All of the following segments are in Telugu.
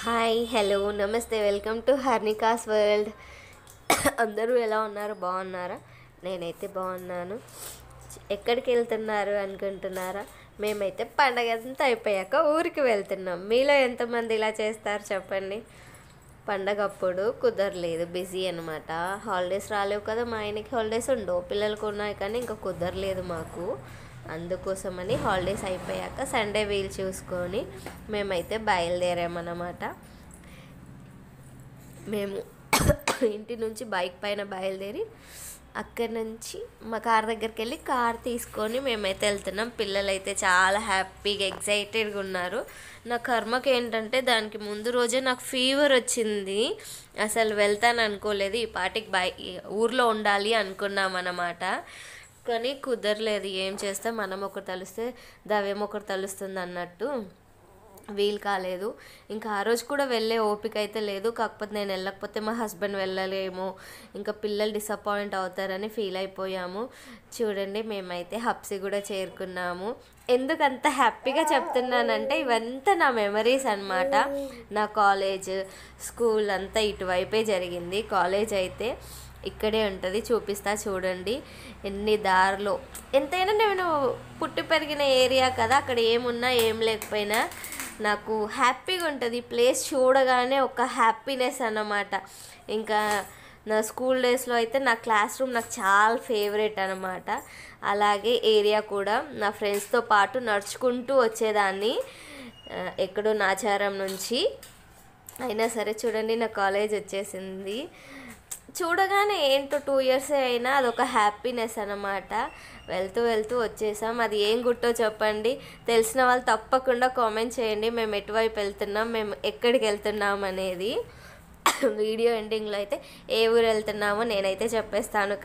హాయ్ హలో నమస్తే వెల్కమ్ టు హర్నికాస్ వరల్డ్. అందరూ ఎలా ఉన్నారు? బాగున్నారా? నేనైతే బాగున్నాను. ఎక్కడికి వెళ్తున్నారు అనుకుంటున్నారా? మేమైతే పండగ అంతా అయిపోయాక ఊరికి వెళ్తున్నాం. మీలో ఎంతమంది ఇలా చేస్తారు చెప్పండి? పండగ అప్పుడు కుదరలేదు, బిజీ అనమాట. హాలిడేస్ రాలేవు కదా, మా ఆయనకి హాలిడేస్ ఉండవు, పిల్లలకు ఉన్నాయి కానీ ఇంకా కుదరలేదు మాకు. అందుకోసమని హాలిడేస్ అయిపోయాక సండే వీలు చూసుకొని మేమైతే బయలుదేరామన్నమాట. మేము ఇంటి నుంచి బైక్ పైన బయలుదేరి అక్కడి నుంచి మా కార్ దగ్గరికి వెళ్ళి కార్ తీసుకొని మేమైతే వెళ్తున్నాం. పిల్లలైతే చాలా హ్యాపీగా ఎగ్జైటెడ్గా ఉన్నారు. నా కర్మకి ఏంటంటే దానికి ముందు రోజే నాకు ఫీవర్ వచ్చింది. అసలు వెళ్తాను అనుకోలేదు, ఈ పాటికి ఊర్లో ఉండాలి అనుకున్నాం అన్నమాట. కానీ కుదరలేదు. ఏం చేస్తే మనం ఒకరు తలుస్తే దవ్యం ఒకరు తలుస్తుంది అన్నట్టు వీలు కాలేదు. ఇంకా ఆ రోజు కూడా వెళ్ళే ఓపిక అయితే లేదు. కాకపోతే నేను వెళ్ళకపోతే మా హస్బెండ్ వెళ్ళలేము, ఇంకా పిల్లలు డిసప్పాయింట్ అవుతారని ఫీల్ అయిపోయాము. చూడండి, మేమైతే హబ్సి కూడా చేరుకున్నాము. ఎందుకు అంత హ్యాపీగా చెప్తున్నానంటే ఇవంతా నా మెమరీస్ అన్నమాట. నా కాలేజ్ స్కూల్ అంతా ఇటువైపే జరిగింది. కాలేజ్ అయితే ఇక్కడే ఉంటుంది, చూపిస్తా చూడండి. ఎన్ని దారిలో ఎంతైనా నేను పుట్టి పెరిగిన ఏరియా కదా, అక్కడ ఏమున్నా ఏం లేకపోయినా నాకు హ్యాపీగా ఉంటుంది. ప్లేస్ చూడగానే ఒక హ్యాపీనెస్ అన్నమాట. ఇంకా నా స్కూల్ డేస్లో అయితే నా క్లాస్ రూమ్ నాకు చాలా ఫేవరెట్ అనమాట. అలాగే ఏరియా కూడా నా ఫ్రెండ్స్తో పాటు నడుచుకుంటూ వచ్చేదాన్ని ఎక్కడో నాచారం నుంచి. అయినా సరే చూడండి, నా కాలేజ్ వచ్చేసింది. చూడగానే ఏంటో 2 years అయినా అదొక హ్యాపీనెస్ అన్నమాట. వెళ్తూ వెళ్తూ వచ్చేసాం. అది ఏం గుర్తో చెప్పండి, తెలిసిన వాళ్ళు తప్పకుండా కామెంట్ చేయండి. మేము ఎటువైపు వెళ్తున్నాం, మేము ఎక్కడికి వెళ్తున్నాం అనేది. వీడియో ఎండింగ్లో అయితే ఏ ఊరు వెళ్తున్నామో నేనైతే చెప్పేస్తాను.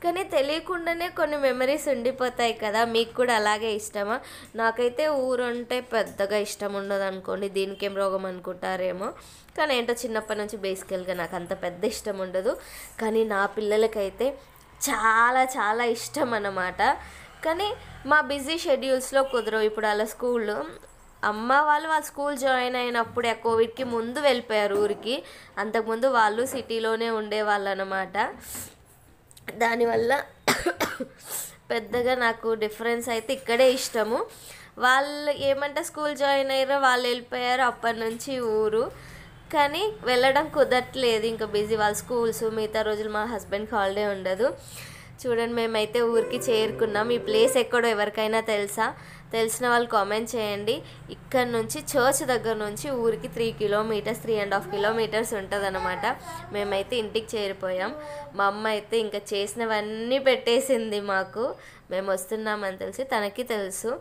కానీ తెలియకుండానే కొన్ని మెమరీస్ ఉండిపోతాయి కదా. మీకు కూడా అలాగే ఇష్టమా? నాకైతే ఊరు అంటే పెద్దగా ఇష్టం ఉండదు అనుకోండి, దీనికేం రోగం అనుకుంటారేమో. కానీ ఏంటో చిన్నప్పటి నుంచి బేసికల్గా నాకు అంత పెద్ద ఇష్టం ఉండదు. కానీ నా పిల్లలకైతే చాలా చాలా ఇష్టం అన్నమాట. కానీ మా బిజీ షెడ్యూల్స్లో కుదరవు. ఇప్పుడు అలా స్కూల్ అమ్మ వాళ్ళు స్కూల్ జాయిన్ అయినప్పుడే కోవిడ్కి ముందు వెళ్ళిపోయారు ఊరికి. అంతకుముందు వాళ్ళు సిటీలోనే ఉండేవాళ్ళు అన్నమాట. దానివల్ల పెద్దగా నాకు డిఫరెన్స్ అయితే ఇక్కడే ఇష్టము. వాళ్ళు ఏమంటే స్కూల్ జాయిన్ అయ్యారో వాళ్ళు వెళ్ళిపోయారు, అప్పటి నుంచి ఊరు. కానీ వెళ్ళడం కుదరట్లేదు, ఇంకా బిజీ వాళ్ళ స్కూల్స్. మిగతా రోజులు మా హస్బెండ్కి హాలిడే ఉండదు. చూడండి, మేమైతే ఊరికి చేరుకున్నాం. ఈ ప్లేస్ ఎక్కడో ఎవరికైనా తెలుసా? తెలిసిన వాళ్ళు కామెంట్ చేయండి. ఇక్కడ నుంచి చర్చ్ దగ్గర నుంచి ఊరికి 3 kilometers 3.5 kilometers ఉంటుంది అనమాట. మేమైతే ఇంటికి చేరిపోయాం. మా అమ్మ అయితే ఇంకా చేసినవన్నీ పెట్టేసింది మాకు. మేము వస్తున్నామని తెలిసి తనకి తెలుసు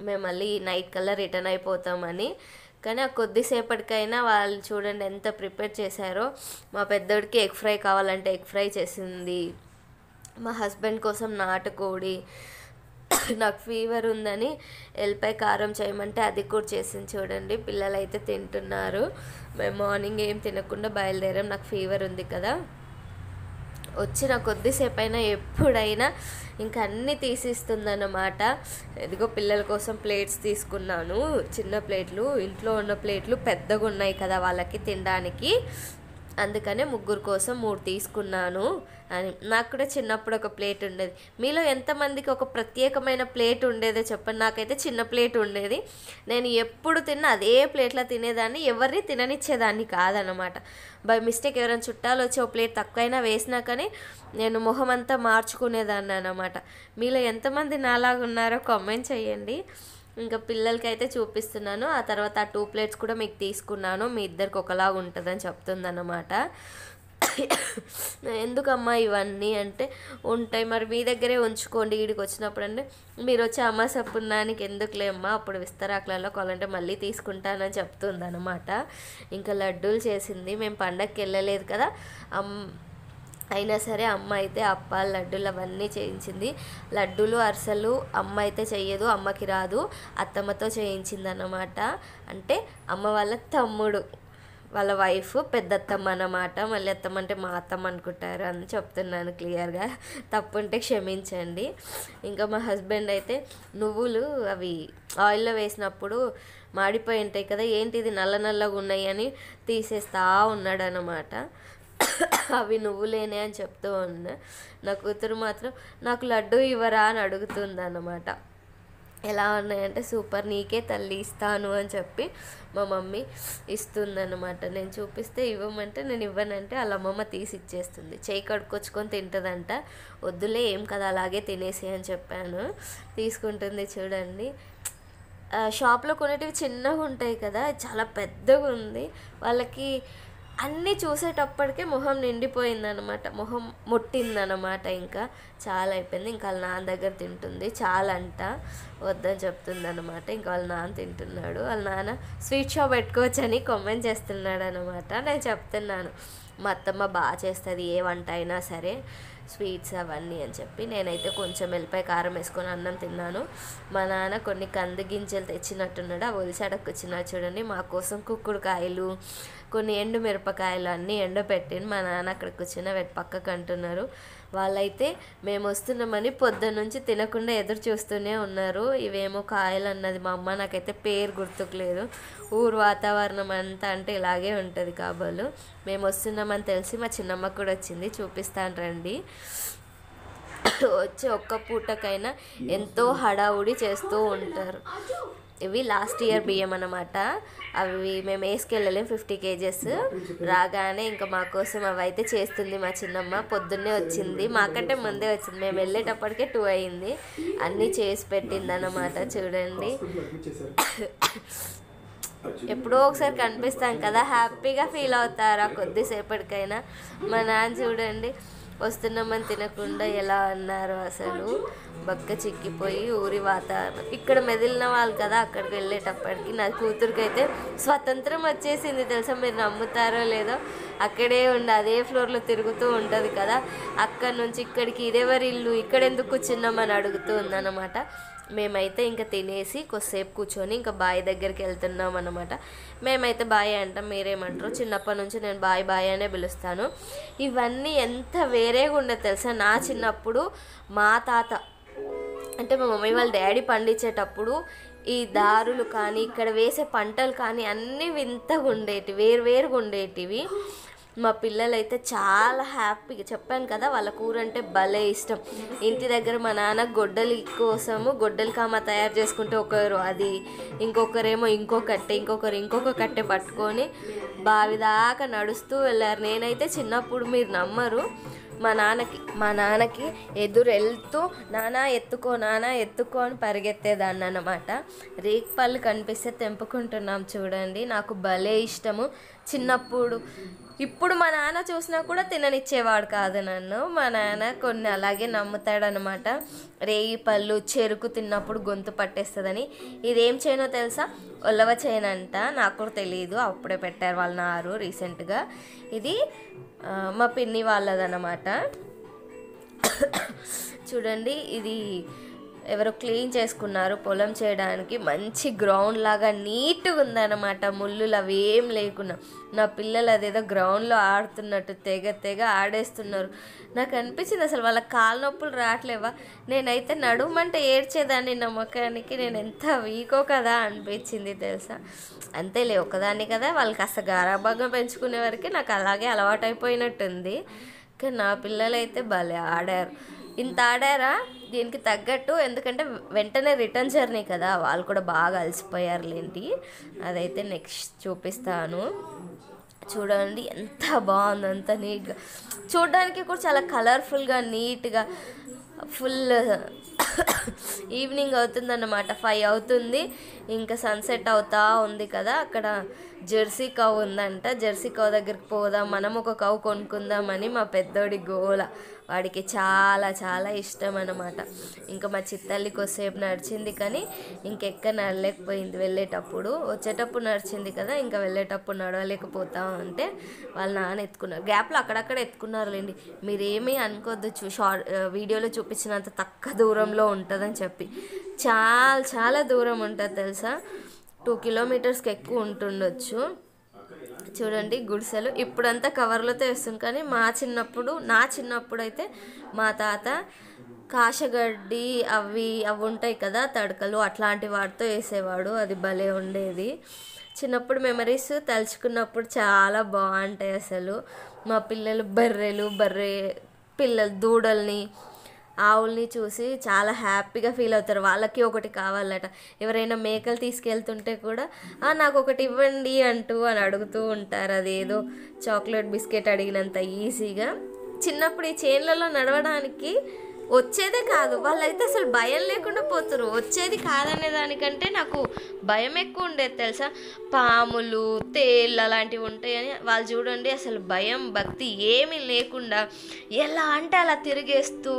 మేము మళ్ళీ నైట్ కల్లా రిటర్న్ అయిపోతామని. కానీ ఆ కొద్దిసేపటికైనా వాళ్ళు చూడండి ఎంత ప్రిపేర్ చేశారో. మా పెద్దోడికి ఎగ్ ఫ్రై కావాలంటే ఎగ్ ఫ్రై చేసింది, మా హస్బెండ్ కోసం నాటుకోడి, నాకు ఫీవర్ ఉందని ఎల్లిపాయ కారం చేయమంటే అది కూడా చేసింది. చూడండి, పిల్లలు అయితే తింటున్నారు. మేము మార్నింగ్ ఏం తినకుండా బయలుదేరాం, నాకు ఫీవర్ ఉంది కదా. వచ్చిన కొద్దిసేపు అయినా ఎప్పుడైనా ఇంకా అన్నీ తీసిస్తుందన్నమాట. ఇదిగో పిల్లల కోసం ప్లేట్స్ తీసుకున్నాను, చిన్న ప్లేట్లు. ఇంట్లో ఉన్న ప్లేట్లు పెద్దగా ఉన్నాయి కదా వాళ్ళకి తినడానికి, అందుకనే ముగ్గురు కోసం 3 తీసుకున్నాను. అని నాకు కూడా చిన్నప్పుడు ఒక ప్లేట్ ఉండేది. మీలో ఎంతమందికి ఒక ప్రత్యేకమైన ప్లేట్ ఉండేదో చెప్పండి. నాకైతే చిన్న ప్లేట్ ఉండేది. నేను ఎప్పుడు తిన్నా అదే ప్లేట్లో తినేదాన్ని, ఎవరిని తిననిచ్చేదాన్ని కాదనమాట. బై మిస్టేక్ ఎవరైనా చుట్టాలు వచ్చి ఒక ప్లేట్ తక్కువైనా వేసినా కానీ నేను మొహం అంతా మార్చుకునేదాన్ని అనమాట. మీలో ఎంతమంది నాలాగా ఉన్నారో కామెంట్ చేయండి. ఇంకా పిల్లలకి అయితే చూపిస్తున్నాను. ఆ తర్వాత ఆ 2 plates కూడా మీకు తీసుకున్నాను, మీ ఇద్దరికి ఒకలాగా ఉంటుందని చెప్తుందన్నమాట. ఎందుకమ్మా ఇవన్నీ అంటే, ఉంటాయి మరి మీ దగ్గరే ఉంచుకోండి వీడికి వచ్చినప్పుడు. అంటే మీరు వచ్చి అమ్మ సప్పున్నానికి ఎందుకులే అమ్మా, అప్పుడు విస్తరాకులలో కావాలంటే మళ్ళీ తీసుకుంటానని చెప్తుందన్నమాట. ఇంకా లడ్డూలు చేసింది. మేము పండగకి వెళ్ళలేదు కదా, అయినా సరే అమ్మ అయితే అప్పాలు లడ్డూలు అవన్నీ చేయించింది. లడ్డూలు అరిసెలు అమ్మ అయితే చెయ్యదు, అమ్మకి రాదు, అత్తమ్మతో చేయించింది అన్నమాట. అంటే అమ్మ వాళ్ళ తమ్ముడు వాళ్ళ వైఫ్ పెద్దత్తమ్మ అన్నమాట. మళ్ళీ అత్తమ్మ అంటే మా అత్తమ్మ అనుకుంటారు అని చెప్తున్నాను క్లియర్గా, తప్పుంటే క్షమించండి. ఇంకా మా హస్బెండ్ అయితే నువ్వులు అవి ఆయిల్లో వేసినప్పుడు మాడిపోయి ఉంటాయి కదా, ఏంటి ఇది నల్ల నల్లగా ఉన్నాయి అని తీసేస్తా ఉన్నాడు అన్నమాట. అవి నువ్వులేనే అని చెప్తూ ఉన్నా. నా కూతురు మాత్రం నాకు లడ్డు ఇవ్వరా అని అడుగుతుంది అన్నమాట. ఎలా ఉన్నాయంటే సూపర్, నీకే తల్లి ఇస్తాను అని చెప్పి మా మమ్మీ ఇస్తుందన్నమాట. నేను చూపిస్తే ఇవ్వమంటే నేను ఇవ్వనంటే వాళ్ళ అమ్మమ్మ తీసి ఇచ్చేస్తుంది. చేయి కడుక్కొచ్చుకొని తింటుందంట. వద్దులే ఏం కదా అలాగే తినేసి అని చెప్పాను. తీసుకుంటుంది చూడండి. షాప్లో కొనేటివి చిన్నగా ఉంటాయి కదా, చాలా పెద్దగా ఉంది. వాళ్ళకి అన్నీ చూసేటప్పటికే మొహం నిండిపోయిందనమాట, మొహం ముట్టిందనమాట. ఇంకా చాలా అయిపోయింది. ఇంకా వాళ్ళ నాన్న దగ్గర తింటుంది. చాలా అంట వద్దని చెప్తుంది అనమాట. ఇంకా వాళ్ళ నాన్న తింటున్నాడు. వాళ్ళ నాన్న స్వీట్ షాప్ పెట్టుకోవచ్చని కామెంట్ చేస్తున్నాడు అనమాట. నేను చెప్తున్నాను మా అత్తమ్మ బాగా చేస్తుంది ఏ వంట అయినా సరే, స్వీట్స్ అవన్నీ అని చెప్పి. నేనైతే కొంచెం వెల్లిపాయ కారం వేసుకొని అన్నం తిన్నాను. మా నాన్న కొన్ని కంది గింజలు తెచ్చినట్టున్నాడు, అవి ఒలిసాడకు వచ్చినాడు చూడండి. మా కోసం కుక్కుడుకాయలు, కొన్ని ఎండు మిరపకాయలు అన్నీ ఎండబెట్టింది. మా నాన్న అక్కడ కూర్చున్న పక్కకు అంటున్నారు. వాళ్ళైతే మేము వస్తున్నామని పొద్దున్న నుంచి తినకుండా ఎదురు చూస్తూనే ఉన్నారు. ఇవేమో కాయలు అన్నది మా అమ్మ, నాకైతే పేరు గుర్తుకులేదు. ఊరు వాతావరణం అంతా అంటే ఇలాగే ఉంటుంది కాబోలు. మేము వస్తున్నామని తెలిసి మా చిన్నమ్మ కూడా వచ్చింది, చూపిస్తాను రండి. వచ్చి ఒక్క పూటకైనా ఎంతో హడావుడి చేస్తూ ఉంటారు. ఇవి లాస్ట్ ఇయర్ బియ్యం అన్నమాట. అవి మేము వేసుకెళ్ళలేం, 50 kgs. రాగానే ఇంకా మా కోసం అవి అయితే చేస్తుంది మా చిన్నమ్మ. పొద్దున్నే వచ్చింది, మాకంటే ముందే వచ్చింది. మేము వెళ్ళేటప్పటికే 2 అయింది. అన్నీ చేసి పెట్టింది అన్నమాట. చూడండి, ఎప్పుడో ఒకసారి కనిపిస్తాం కదా, హ్యాపీగా ఫీల్ అవుతారా కొద్దిసేపటికైనా. మా నాన్న చూడండి వస్తున్నామని తినకుండా ఎలా అన్నారు అసలు. బక్క చిక్కిపోయి ఊరి వాతావరణం ఇక్కడ మెదిలిన వాళ్ళు కదా, అక్కడికి వెళ్ళేటప్పటికి నా కూతురికి అయితే స్వతంత్రం వచ్చేసింది తెలుసా. మీరు నమ్ముతారో లేదో, అక్కడే ఉండి అదే ఫ్లోర్లో తిరుగుతూ ఉంటుంది కదా. అక్కడి నుంచి ఇక్కడికి ఇదెవరి ఇల్లు, ఇక్కడ ఎందుకు కూర్చున్నామని అడుగుతూ ఉందన్నమాట. మేమైతే ఇంకా తినేసి కొద్దిసేపు కూర్చొని ఇంకా బాయ్ దగ్గరికి వెళ్తున్నాం అన్నమాట. మేమైతే బాయ్ అంటాం, మీరేమంటారు? చిన్నప్పటి నుంచి నేను బాయ్ బాయ్ అనే పిలుస్తాను. ఇవన్నీ ఎంత వేరేగా ఉండదు తెలుసా. నా చిన్నప్పుడు మా తాత అంటే మా మమ్మీ వాళ్ళ డాడీ పండించేటప్పుడు ఈ దారులు కానీ ఇక్కడ వేసే పంటలు కానీ అన్నీ వింతగా ఉండేటివి, వేరువేరుగా ఉండేటివి. మా పిల్లలైతే చాలా హ్యాపీగా, చెప్పాను కదా వాళ్ళ కూర అంటే భలే ఇష్టం. ఇంటి దగ్గర మా నాన్న గొడ్డలి కోసము గొడ్డలి కామ తయారు చేసుకుంటే ఒకరు అది, ఇంకొకరేమో ఇంకొకరు ఇంకొక కట్టె పట్టుకొని బావి దాకా నడుస్తూ వెళ్ళారు. నేనైతే చిన్నప్పుడు మీరు నమ్మరు, మా నాన్నకి ఎదురు వెళ్తూ నానా ఎత్తుకో అని పరిగెత్తేదాన్ని అన్నమాట. రేగిపళ్ళు కనిపిస్తే తెంపుకుంటున్నాం చూడండి. నాకు భలే ఇష్టము చిన్నప్పుడు. ఇప్పుడు మా నాన్న చూసినా కూడా తిననిచ్చేవాడు కాదు నన్ను. మా నాన్న కొన్ని అలాగే నమ్ముతాడనమాట. రేగి పళ్ళు చెరుకు తిన్నప్పుడు గొంతు పట్టేస్తుందని. ఇదేం చేయనో తెలుసా, ఉలవ చేయనంట. నాకు కూడా తెలియదు, అప్పుడే పెట్టారు వాళ్ళ నారు రీసెంట్గా. ఇది మా పిన్ని వాళ్ళదన్నమాట. చూడండి, ఇది ఎవరో క్లీన్ చేసుకున్నారు పొలం చేయడానికి. మంచి గ్రౌండ్ లాగా నీట్గా ఉందన్నమాట, ముళ్ళులు అవి ఏం లేకుండా. నా పిల్లలు అదేదో గ్రౌండ్లో ఆడుతున్నట్టు తెగ ఆడేస్తున్నారు. నాకు అనిపించింది అసలు వాళ్ళకి కాళ్ళ నొప్పులు రావట్లేవా. నేనైతే నడుమంటే ఏడ్చేదాన్ని నమ్మకానికి. నేను ఎంత వీకో కదా అనిపించింది తెలుసా. అంతేలే, ఒకదాన్ని కదా, వాళ్ళకి కాస్త గారాబాగా పెంచుకునే వరకు నాకు అలాగే అలవాటు అయిపోయినట్టుంది. కానీ నా పిల్లలైతే భలే ఆడారు. ఇంత ఆడారా దీనికి తగ్గట్టు, ఎందుకంటే వెంటనే రిటర్న్ జర్నీ కదా, వాళ్ళు కూడా బాగా అలసిపోయారులేంటి. అదైతే నెక్స్ట్ చూపిస్తాను. చూడండి ఎంత బాగుంది, అంత నీట్గా. చూడడానికి కూడా చాలా కలర్ఫుల్గా నీట్గా. ఫుల్ ఈవినింగ్ అవుతుందన్నమాట, 5 అవుతుంది. ఇంకా సన్సెట్ అవుతా ఉంది కదా. అక్కడ జెర్సీ కౌ ఉందంట. జెర్సీ కౌ దగ్గరికి పోదాం, మనం ఒక కౌ కొనుక్కుందామని మా పెద్దోడి గోల. వాడికి చాలా చాలా ఇష్టం అన్నమాట. ఇంకా మా చిత్తల్లి కొద్దిసేపు నడిచింది కానీ ఇంకెక్క నడలేకపోయింది. వెళ్ళేటప్పుడు, వచ్చేటప్పుడు నడిచింది కదా, ఇంకా వెళ్ళేటప్పుడు నడవలేకపోతా ఉంటే వాళ్ళ నాన్న ఎత్తుకున్నారు. గ్యాప్లో అక్కడక్కడ ఎత్తుకున్నారులేండి, మీరేమీ అనుకోవద్దు. వీడియోలో చూపించినంత తక్కువ దూరంలో ఉంటుందని చెప్పి. చాలా దూరం ఉంటుంది తెలుసా, 2 kilometers ఎక్కువ ఉంటుండొచ్చు. చూడండి గుడిసెలు ఇప్పుడంతా కవర్లతో వేస్తుంది, కానీ నా చిన్నప్పుడు అయితే మా తాత కాశగడ్డి అవి ఉంటాయి కదా తడకలు, అట్లాంటి వాటితో వేసేవాడు. అది భలే ఉండేది. చిన్నప్పుడు మెమరీస్ తలుచుకున్నప్పుడు చాలా బాగుంటాయి అసలు. మా పిల్లలు బర్రె పిల్లలు దూడల్ని ఆవుల్ని చూసి చాలా హ్యాపీగా ఫీల్ అవుతారు. వాళ్ళకి ఒకటి కావాలట. ఎవరైనా మేకలు తీసుకెళ్తుంటే కూడా నాకు ఒకటి ఇవ్వండి అని అడుగుతూ ఉంటారు. అదేదో చాక్లెట్ బిస్కెట్ అడిగినంత ఈజీగా. చిన్నప్పుడు ఈ చేన్లలో నడవడానికి వచ్చేదే కాదు, వాళ్ళైతే అసలు భయం లేకుండా పోతారు. వచ్చేది కాదనే దానికంటే నాకు భయం ఎక్కువ ఉండేది తెలుసా. పాములు తేళ్ళు అలాంటివి ఉంటాయని వాళ్ళు చూడండి అసలు భయం భక్తి ఏమీ లేకుండా ఎలా అంటే అలా తిరిగేస్తూ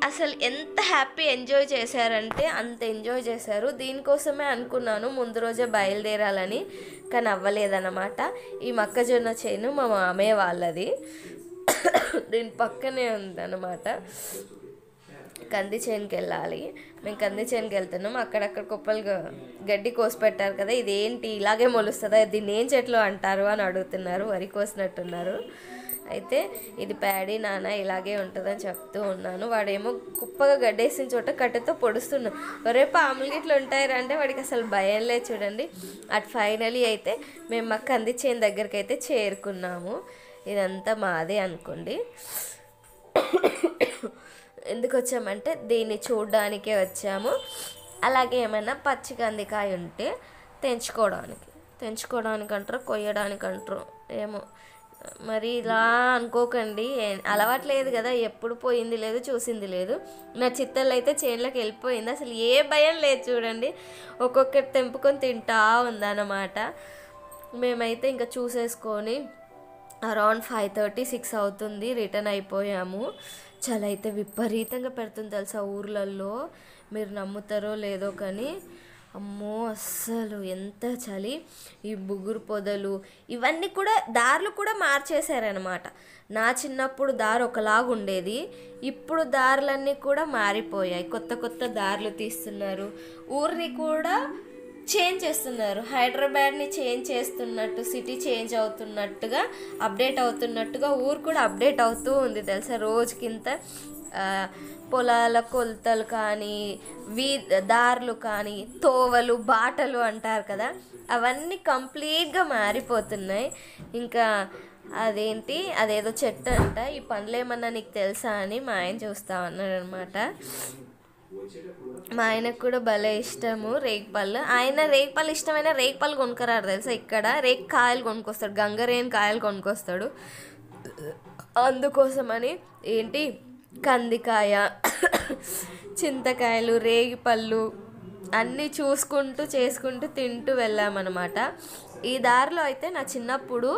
అసలు ఎంత హ్యాపీ ఎంజాయ్ చేశారంటే అంత ఎంజాయ్ చేశారు. దీనికోసమే అనుకున్నాను ముందు రోజే బయలుదేరాలని, కానీ అవ్వలేదన్నమాట. ఈ మొక్కజొన్న చేను మా మామయ్య వాళ్ళది, దీని పక్కనే ఉందన్నమాట. కంది చేనుకి వెళ్ళాలి. మేము కంది చేనుకి వెళ్తున్నాం. అక్కడక్కడ కుప్పలు గడ్డి కోసి పెట్టారు కదా, ఇదేంటి ఇలాగే మొలుస్తుందా, దీన్ని ఏం చెట్లు అంటారు అని అడుగుతున్నారు. వరి కోసినట్టున్నారు. అయితే ఇది ప్యాడీ నాన్న ఇలాగే ఉంటుందని చెప్తూ ఉన్నాను. వాడేమో కుప్పగా గడ్డేసిన చోట కట్టెతో పొడుస్తున్నాడు. ఒరే పాములు గిట్లా ఉంటాయిరా అంటే వాడికి అసలు భయం లేదు చూడండి. అటు ఫైనలీ అయితే మేము మా కంది చేను దగ్గరికి అయితే చేరుకున్నాము. ఇదంతా మాదే అనుకోండి. ఎందుకు వచ్చామంటే దీన్ని చూడడానికే వచ్చాము. అలాగే ఏమైనా పచ్చి కందికాయ ఉంటే తెంచుకోవడానికి అంటారు, కొయ్యడానికి అంటారు ఏమో మరి. ఇలా అనుకోకండి, అలవాట్లేదు కదా, ఎప్పుడు పోయింది లేదు చూసింది లేదు. నా చిత్తల్లో అయితే చేనులోకి వెళ్ళిపోయింది. అసలు ఏ భయం లేదు చూడండి, ఒక్కొక్కటి తెంపుకొని తింటా ఉందన్నమాట. మేమైతే ఇంకా చూసేసుకొని అరౌండ్ 5:30, 6 అవుతుంది, రిటర్న్ అయిపోయాము. చలి అయితే విపరీతంగా పెడుతుంది తెలుసా ఊర్లలో. మీరు నమ్ముతారో లేదో కానీ అమ్మో అస్సలు ఎంత చలి. ఈ బుగురు పొదలు ఇవన్నీ కూడా దారులు కూడా మార్చేశారనమాట. నా చిన్నప్పుడు దారి ఒకలాగా ఉండేది, ఇప్పుడు దారులన్నీ కూడా మారిపోయాయి. కొత్త దారులు తీస్తున్నారు. ఊరిని కూడా చేంజ్ చేస్తున్నారు. హైదరాబాద్ని చేంజ్ చేస్తున్నట్టు, సిటీ చేంజ్ అవుతున్నట్టుగా, అప్డేట్ అవుతున్నట్టుగా ఊరు కూడా అప్డేట్ అవుతూ ఉంది తెలుసా రోజుకింత. పొలాల కొలతలు కానీ, దారులు కానీ, తోవలు బాటలు అంటారు కదా, అవన్నీ కంప్లీట్గా మారిపోతున్నాయి. ఇంకా అదేదో చెట్టు అంట, ఈ పండ్లు ఏమన్నా నీకు తెలుసా అని మా ఆయన చూస్తా ఉన్నాడు అనమాట. మా ఆయనకు కూడా భలే ఇష్టము రేగిపళ్ళు. ఆయన రేగిపళ్ళు ఇష్టమైన రేగిపళ్ళు కొనుక్కరాడు తెలుసా. ఇక్కడ రేగి కాయలు కొనుక్కొస్తాడు, గంగరేని కాయలు కొనుక్కొస్తాడు. అందుకోసమని కందికాయ, చింతకాయలు, రేగిపళ్ళు అన్నీ చేసుకుంటూ తింటూ వెళ్ళామన్నమాట. ఈ దారిలో అయితే నా చిన్నప్పుడు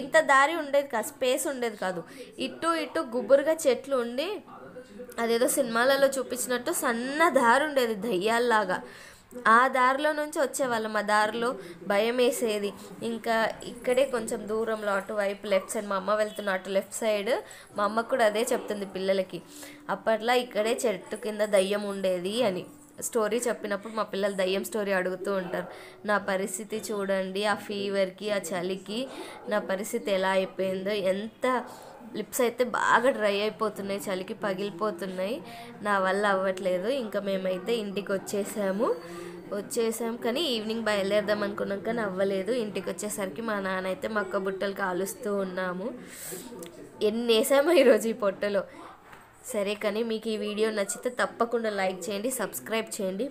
ఇంత దారి ఉండేది కాదు, స్పేస్ ఉండేది కాదు. ఇటు గుబురుగా చెట్లు ఉండి అదేదో సినిమాలలో చూపించినట్టు సన్న దారి ఉండేది దయ్యాల్లాగా. ఆ దారిలో నుంచి వచ్చేవాళ్ళం. ఆ దారిలో భయం వేసేది. ఇంకా ఇక్కడే కొంచెం దూరంలో అటువైపు లెఫ్ట్ సైడ్ మా అమ్మ వెళ్తున్న అటు లెఫ్ట్ సైడ్ మా అమ్మ కూడా అదే చెప్తుంది పిల్లలకి. అప్పట్లో ఇక్కడే చెట్టు కింద దయ్యం ఉండేది అని స్టోరీ చెప్పినప్పుడు మా పిల్లలు దయ్యం స్టోరీ అడుగుతూ ఉంటారు. నా పరిస్థితి చూడండి, ఆ ఫీవర్కి ఆ చలికి నా పరిస్థితి ఎలా అయిపోయిందో. ఎంత లిప్స్ అయితే బాగా డ్రై అయిపోతున్నాయి, చలికి పగిలిపోతున్నాయి. నా వల్ల అవ్వట్లేదు. ఇంకా మేమైతే ఇంటికి వచ్చేసాము కానీ ఈవినింగ్ బయలుదేరదాం అనుకున్నాం కానీ అవ్వలేదు. ఇంటికి వచ్చేసరికి మా నాన్న అయితే మక్క బుట్టలు కాలుస్తూ ఉన్నాము. ఎన్ని వేసామో ఈరోజు ఈ పొట్టలో. సరే కానీ మీకు ఈ వీడియో నచ్చితే తప్పకుండా లైక్ చేయండి, సబ్స్క్రైబ్ చేయండి.